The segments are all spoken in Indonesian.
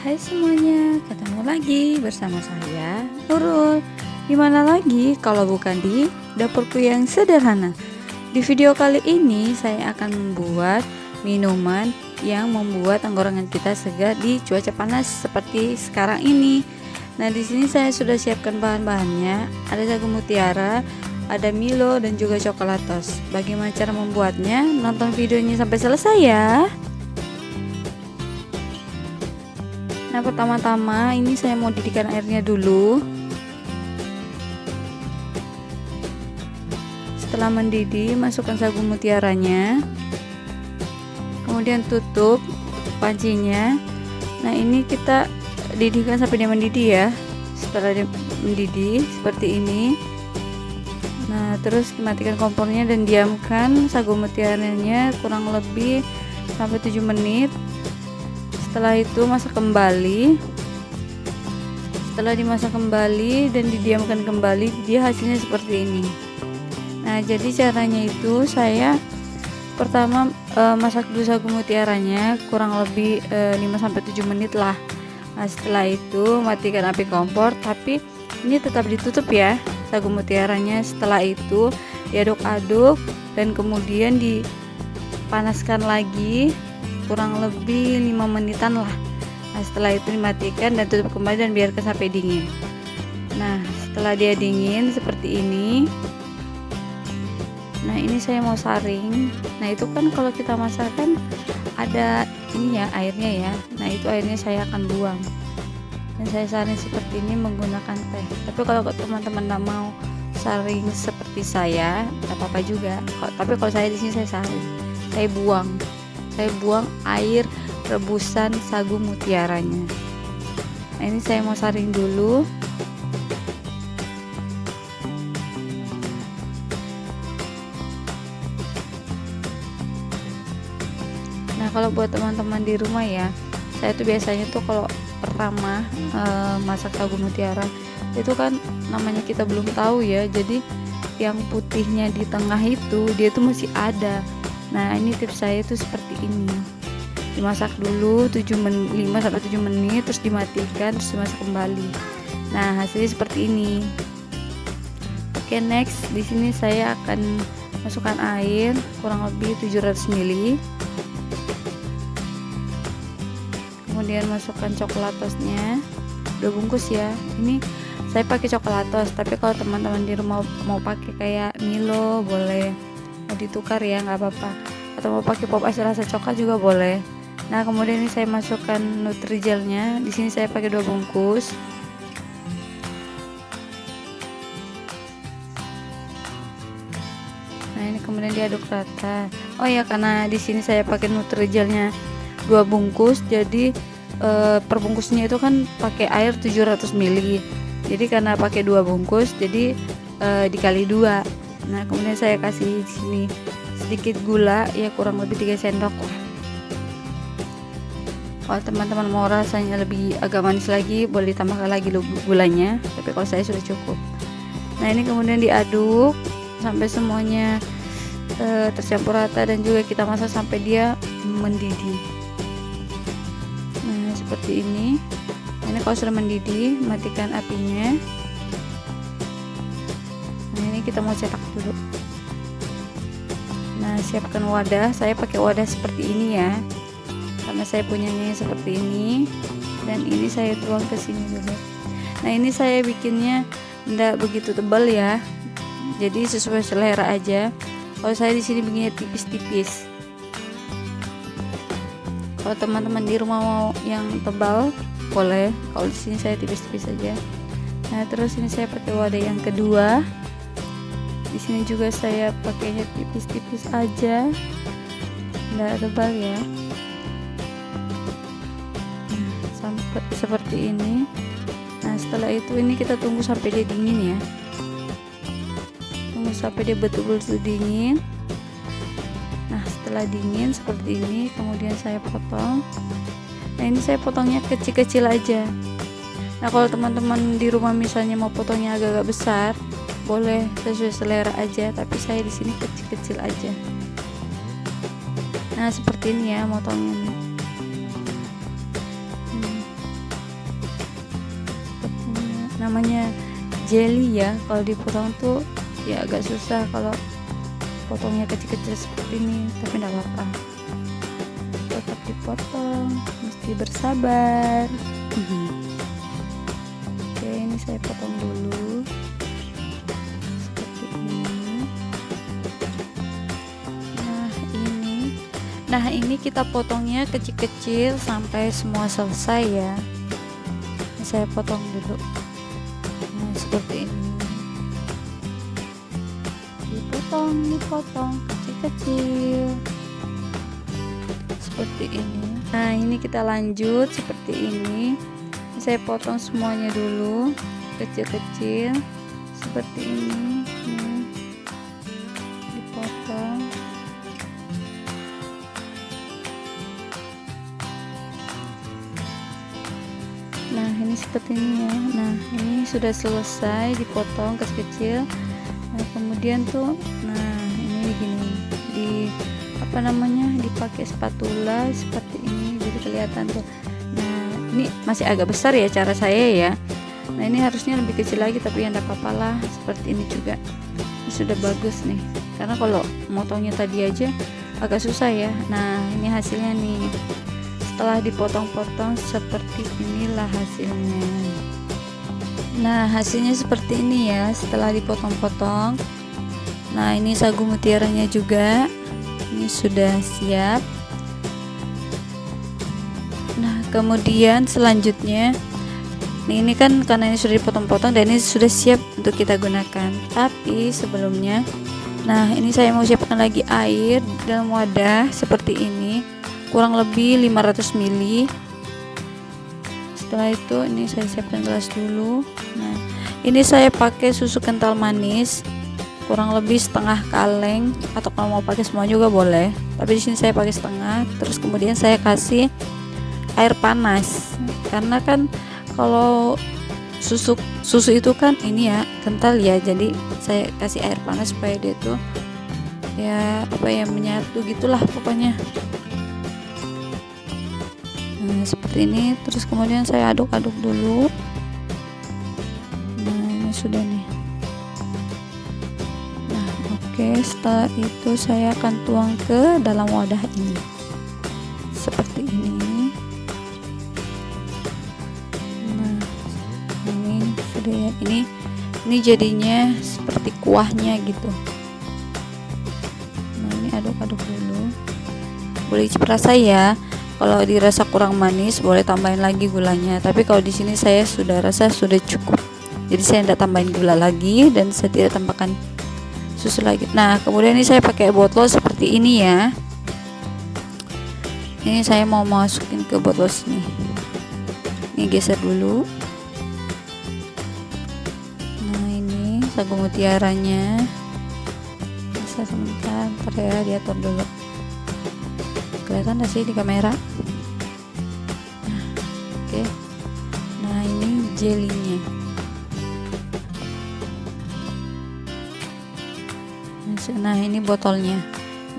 Hai semuanya, ketemu lagi bersama saya, Nurul. Dimana lagi kalau bukan di dapurku yang sederhana. Di video kali ini saya akan membuat minuman yang membuat tenggorokan kita segar di cuaca panas seperti sekarang ini. Nah, di sini saya sudah siapkan bahan-bahannya. Ada sagu mutiara, ada Milo dan juga coklatos. Bagaimana cara membuatnya? Nonton videonya sampai selesai ya. Nah, pertama-tama ini saya mau didihkan airnya dulu. Setelah mendidih, masukkan sagu mutiaranya. Kemudian tutup pancinya. Nah, ini kita didihkan sampai dia mendidih ya. Setelah dia mendidih seperti ini. Nah, terus dimatikan kompornya dan diamkan sagu mutiaranya kurang lebih sampai 7 menit. Setelah itu masak kembali. Setelah dimasak kembali dan didiamkan kembali, dia hasilnya seperti ini. Nah, jadi caranya itu saya pertama masak dulu sagu mutiaranya kurang lebih 5-7 menit lah. Nah, setelah itu matikan api kompor, tapi ini tetap ditutup ya sagu mutiaranya. Setelah itu diaduk-aduk dan kemudian dipanaskan lagi kurang lebih 5 menitan lah. Nah, setelah itu dimatikan dan tutup kembali dan biarkan sampai dingin. Nah, setelah dia dingin seperti ini. Nah, ini saya mau saring. Nah, itu kan kalau kita masak kan ada ini ya airnya ya. Nah, itu airnya saya akan buang. Dan saya saring seperti ini menggunakan teh. Tapi kalau teman-teman tidak mau saring seperti saya, tidak apa-apa juga. Tapi kalau saya di sini saya saring. Saya buang air rebusan sagu mutiaranya. Nah, ini saya mau saring dulu. Nah, kalau buat teman-teman di rumah ya, saya tuh biasanya tuh kalau pertama masak sagu mutiara itu kan namanya kita belum tahu ya, jadi yang putihnya di tengah itu dia tuh masih ada. Nah, ini tips saya tuh seperti ini. Dimasak dulu 5-7 menit, terus dimatikan, terus dimasak kembali. Nah, hasilnya seperti ini. Oke, next di sini saya akan masukkan air kurang lebih 700 ml. Kemudian masukkan coklatosnya 2 bungkus ya. Ini saya pakai coklatos, tapi kalau teman-teman di rumah mau pakai kayak Milo boleh, mau ditukar ya nggak apa-apa, atau mau pakai pop ice rasa coklat juga boleh. Nah, kemudian ini saya masukkan Nutrigelnya. Di sini saya pakai 2 bungkus. Nah, ini kemudian diaduk rata. Oh ya, karena di sini saya pakai Nutrigelnya 2 bungkus, jadi per bungkusnya itu kan pakai air 700 ml. Jadi karena pakai 2 bungkus, jadi dikali 2. Nah, kemudian saya kasih di sini sedikit gula ya, kurang lebih 3 sendok lah. Kalau teman-teman mau rasanya lebih agak manis lagi, boleh ditambahkan lagi gulanya, tapi kalau saya sudah cukup. Nah, ini kemudian diaduk sampai semuanya tercampur rata dan juga kita masak sampai dia mendidih. Nah, seperti ini. Ini kalau sudah mendidih, matikan apinya. Nah, ini kita mau cetak dulu. Nah, siapkan wadah. Saya pakai wadah seperti ini ya, karena saya punyanya seperti ini. Dan ini saya tuang ke sini dulu. Nah, ini saya bikinnya tidak begitu tebal ya, jadi sesuai selera aja. Kalau saya di sini bikinnya tipis-tipis. Kalau teman-teman di rumah mau yang tebal boleh. Kalau di sini saya tipis-tipis aja. Nah, terus ini saya pakai wadah yang kedua. Di sini juga saya pakainya tipis-tipis aja, nggak tebal ya. Nah, sampai seperti ini. Nah, setelah itu ini kita tunggu sampai dia dingin ya. Tunggu sampai dia betul-betul dingin. Nah, setelah dingin seperti ini, kemudian saya potong. Nah, ini saya potongnya kecil-kecil aja. Nah, kalau teman-teman di rumah misalnya mau potongnya agak-agak besar, boleh, sesuai selera aja, tapi saya di sini kecil-kecil aja. Nah, seperti ini ya motongnya. namanya jelly ya, kalau dipotong tuh ya agak susah kalau potongnya kecil-kecil seperti ini, tapi enggak apa-apa, tetap dipotong, mesti bersabar. Oke, ini saya potong dulu seperti ini. Nah ini kita potongnya kecil-kecil sampai semua selesai ya. Ini saya potong dulu. Nah seperti ini, dipotong kecil-kecil seperti ini. Nah ini kita lanjut seperti ini. Saya potong semuanya dulu kecil-kecil seperti ini. Dipotong. Nah ini seperti ini ya. Nah ini sudah selesai dipotong kecil-kecil. Nah kemudian tuh, nah ini gini, dipakai spatula seperti ini, jadi kelihatan tuh. Nah ini masih agak besar ya cara saya ya. Nah ini harusnya lebih kecil lagi, tapi ya enggak apa-apa lah, seperti ini juga. Ini sudah bagus nih, karena kalau motongnya tadi aja agak susah ya. Nah ini hasilnya nih, setelah dipotong-potong seperti inilah hasilnya. Nah hasilnya seperti ini ya setelah dipotong-potong. Nah ini sagu mutiaranya juga, ini sudah siap. Nah kemudian selanjutnya ini kan karena ini sudah dipotong-potong dan ini sudah siap untuk kita gunakan. Tapi sebelumnya, nah ini saya mau siapkan lagi air dalam wadah seperti ini, kurang lebih 500 ml. Setelah itu ini saya siapkan gelas dulu. Nah ini saya pakai susu kental manis kurang lebih setengah kaleng, atau kalau mau pakai semua juga boleh, tapi di sini saya pakai setengah. Terus kemudian saya kasih air panas, karena kan kalau susu itu kan ini ya kental ya, jadi saya kasih air panas supaya dia tuh ya apa ya menyatu gitulah pokoknya. Nah seperti ini. Terus kemudian saya aduk-aduk dulu. Nah ini sudah nih. Nah oke, setelah itu saya akan tuang ke dalam wadah ini seperti ini. Nah ini sudah ya, ini jadinya seperti kuahnya gitu. Nah ini aduk-aduk dulu, boleh icip rasa ya. Kalau dirasa kurang manis boleh tambahin lagi gulanya, tapi kalau di sini saya sudah rasa sudah cukup, jadi saya tidak tambahin gula lagi dan saya tidak tambahkan susu lagi. Nah kemudian ini saya pakai botol seperti ini ya. Ini saya mau masukin ke botol sini. Ini geser dulu. Nah ini sagu mutiaranya, bisa sebentar ya, diatur dulu. Kelihatan gak sih di kamera? Nah, oke. Nah ini jelinya. Nah ini botolnya.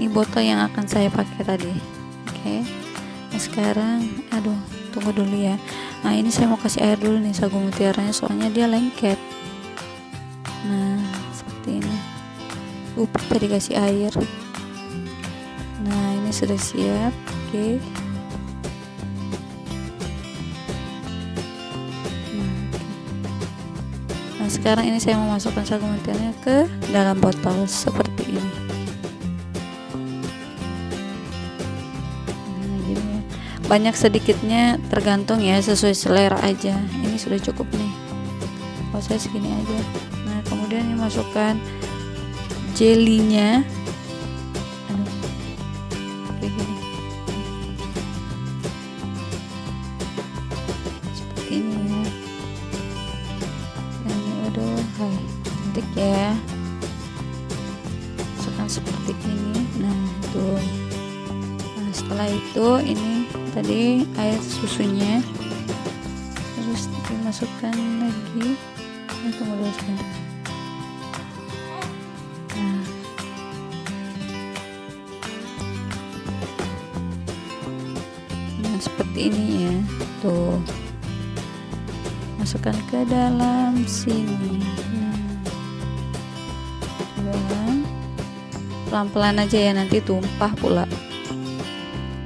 Ini botol yang akan saya pakai tadi. Oke. Nah sekarang, aduh, tunggu dulu ya. Nah ini saya mau kasih air dulu nih sagu mutiaranya, soalnya dia lengket. Nah seperti ini. Lupa tadi kasih air. Nah ini sudah siap. Oke. Nah sekarang ini saya mau masukkan sagu mutiaranya ke dalam botol seperti ini. Nah gini ya, banyak sedikitnya tergantung ya, sesuai selera aja. Ini sudah cukup nih, kalau saya segini aja. Nah kemudian ini masukkan jelinya. Ini ya, ini udah cantik ya, masukkan seperti ini. Nah tuh. Nah setelah itu ini tadi air susunya terus dimasukkan lagi. Nah tunggu dulu sebentar. Nah seperti ini ya tuh. masukkan ke dalam sini. Nah, pelan-pelan aja ya, nanti tumpah pula.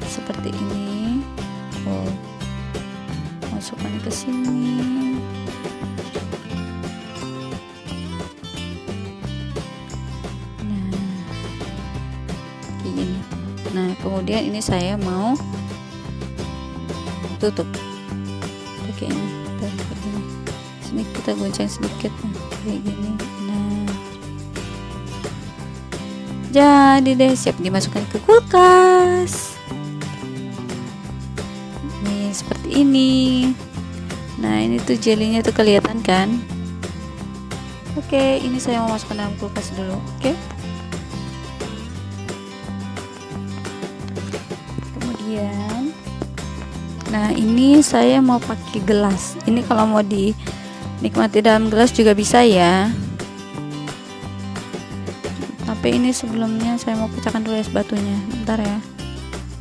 Seperti ini. Oh, masukkan ke sini. Nah, kayak gini. Nah, kemudian ini saya mau tutup pakai ini. Sini kita goncang sedikit, nah, kayak gini. Nah, jadi deh, siap dimasukkan ke kulkas. Nih seperti ini. Nah, ini tuh jelinya tuh kelihatan kan? Oke, ini saya mau masukkan dalam kulkas dulu. Oke. Kemudian, nah ini saya mau pakai gelas. Ini kalau mau dinikmati dalam gelas juga bisa ya. Tapi ini sebelumnya saya mau pecahkan dulu es batunya. Bentar ya.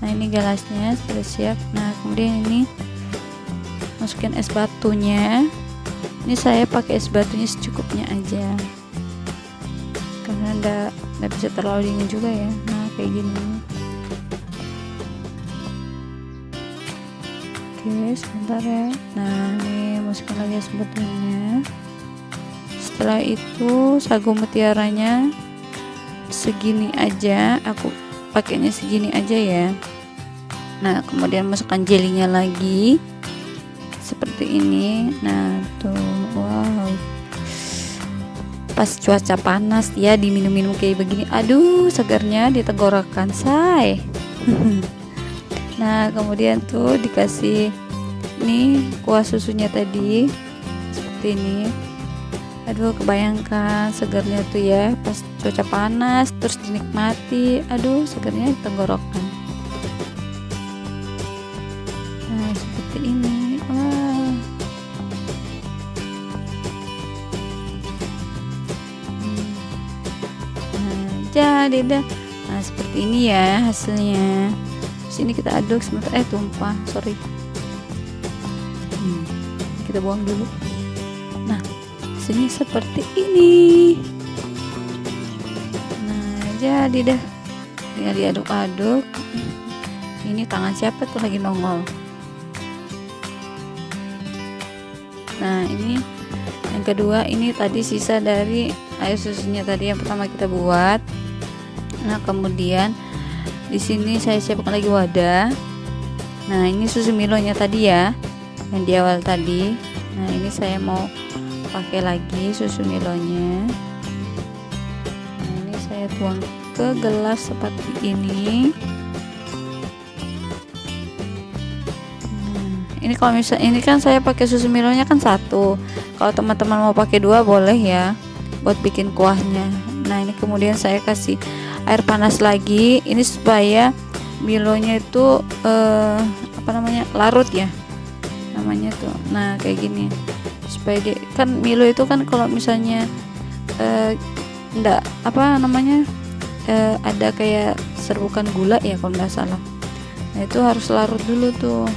Nah, ini gelasnya sudah siap. Nah, kemudian ini masukin es batunya. Ini saya pakai es batunya secukupnya aja, karena nggak bisa terlalu dingin juga ya. Nah, kayak gini. Oke, sebentar ya. Nah, ini masukin lagi es batunya. Setelah itu sagu mutiaranya segini aja, aku pakainya segini aja ya. Nah, kemudian masukkan jelinya lagi seperti ini. Nah, tuh, wow, pas cuaca panas ya diminum-minum kayak begini, aduh segarnya di tenggorokan say. Nah, kemudian tuh dikasih nih kuah susunya tadi seperti ini. Aduh, kebayangkan segarnya tuh ya pas cuaca panas terus dinikmati, aduh segarnya di tenggorokan. Nah, seperti ini. Wah. Nah, jadi dah. Nah, seperti ini ya hasilnya. Sini kita aduk sebentar, tumpah, sorry. Kita buang dulu. Nah, sini seperti ini. Nah, jadi dah. Tinggal diaduk-aduk. Ini tangan siapa tuh lagi nongol? Nah, ini yang kedua, ini tadi sisa dari air susunya tadi yang pertama kita buat. Nah, kemudian di sini saya siapkan lagi wadah. Nah, ini susu Milonya tadi ya, yang di awal tadi. Nah, ini saya mau pakai lagi susu Milonya. Nah, ini saya tuang ke gelas seperti ini. Nah, ini kalau misalnya ini kan saya pakai susu Milonya kan satu. Kalau teman-teman mau pakai dua boleh ya, buat bikin kuahnya. Nah, ini kemudian saya kasih air panas lagi. Ini supaya Milonya itu larut ya namanya tuh. Nah, kayak gini supaya dia kan Milo itu kan kalau misalnya ada kayak serbukan gula ya kalau nggak salah. Nah, itu harus larut dulu tuh.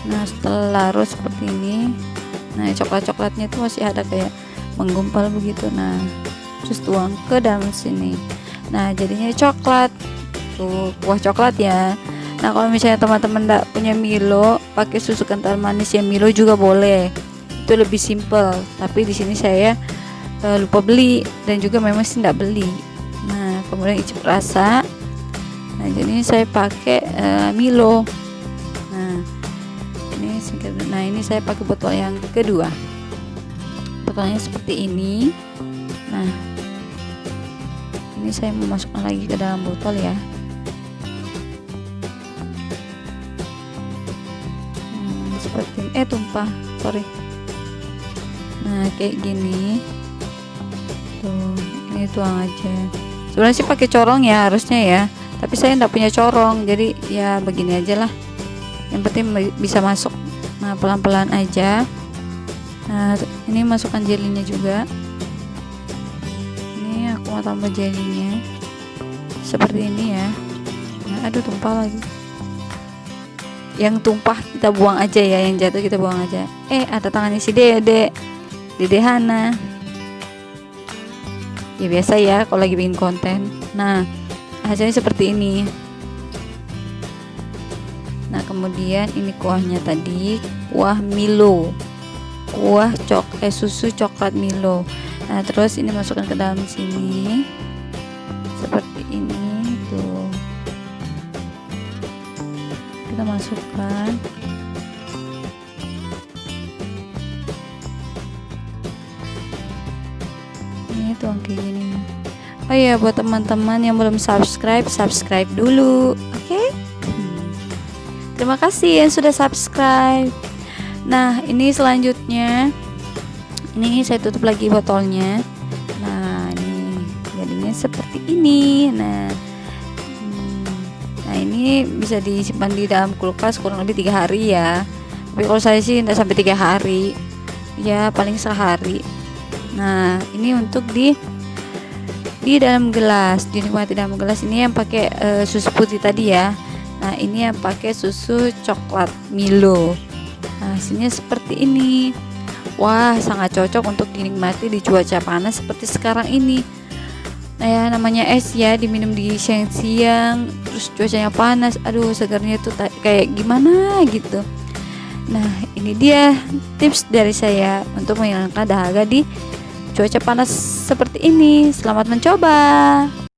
Nah, setelah larut seperti ini, nah coklatnya tuh masih ada kayak menggumpal begitu. Nah, terus tuang ke dalam sini. Nah, jadinya coklat tuh, kuah coklat ya. Nah, kalau misalnya teman-teman enggak punya Milo, pakai susu kental manis ya Milo juga boleh. Itu lebih simple. Tapi di sini saya lupa beli dan juga memang sih enggak beli. Nah, kemudian icip rasa. Nah, jadi saya pakai Milo. Nah, ini saya pakai botol yang kedua. Botolnya seperti ini. Nah, ini saya memasukkan lagi ke dalam botol ya. Seperti tumpah, sorry. Nah, kayak gini tuh, ini tuang aja. Sebenarnya sih pakai corong ya harusnya ya, tapi saya enggak punya corong, jadi ya begini aja lah, yang penting bisa masuk. Nah, pelan-pelan aja. Nah, ini masukkan jelinya juga. Ini aku mau tambah jelinya seperti ini ya. Nah, aduh tumpah lagi. yang tumpah kita buang aja ya, yang jatuh kita buang aja. Ada tangannya si Dede Hana. Ya biasa ya kalau lagi bikin konten. Nah, hasilnya seperti ini. Nah, kemudian ini kuahnya tadi, kuah Milo. Susu coklat Milo. Nah, terus ini masukkan ke dalam sini. Seperti ini tuh. Kita masukkan. Ini tuang kayak gini. Oh iya, buat teman-teman yang belum subscribe dulu, oke? Terima kasih yang sudah subscribe. Nah, ini selanjutnya, ini saya tutup lagi botolnya. Nah, ini jadinya seperti ini. Nah, ini bisa disimpan di dalam kulkas kurang lebih 3 hari ya. Tapi kalau saya sih tidak sampai 3 hari, ya paling sehari. Nah, ini untuk di dalam gelas, dinikmati dalam gelas. Ini yang pakai susu putih tadi ya. Nah, ini yang pakai susu coklat Milo. Nah, hasilnya seperti ini. Wah, sangat cocok untuk dinikmati di cuaca panas seperti sekarang ini. Nah ya, namanya es ya, diminum di siang-siang, terus cuacanya panas. Aduh, segarnya tuh kayak gimana gitu. Nah, ini dia tips dari saya untuk menghilangkan dahaga di cuaca panas seperti ini. Selamat mencoba.